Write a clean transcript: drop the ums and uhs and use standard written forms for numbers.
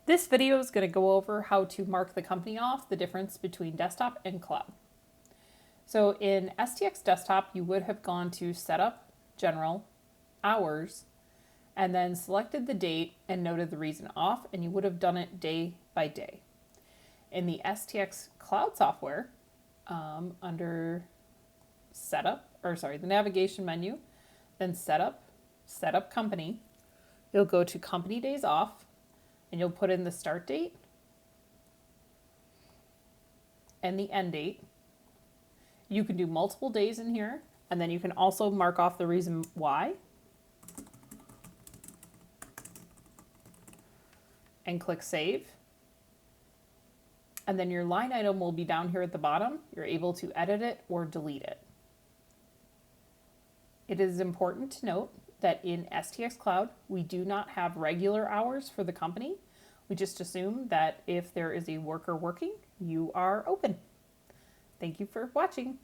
This video is going to go over how to mark the company off, the difference between desktop and cloud. So in STX desktop, you would have gone to Setup, General, Hours, and then selected the date and noted the reason off, and you would have done it day by day. In the STX cloud software, under the navigation menu, then Setup Company, you'll go to Company Days Off, and you'll put in the start date and the end date. You can do multiple days in here, and then you can also mark off the reason why. And click Save. And then your line item will be down here at the bottom. You're able to edit it or delete it. It is important to note that in STX Cloud, we do not have regular hours for the company. We just assume that if there is a worker working, you are open. Thank you for watching.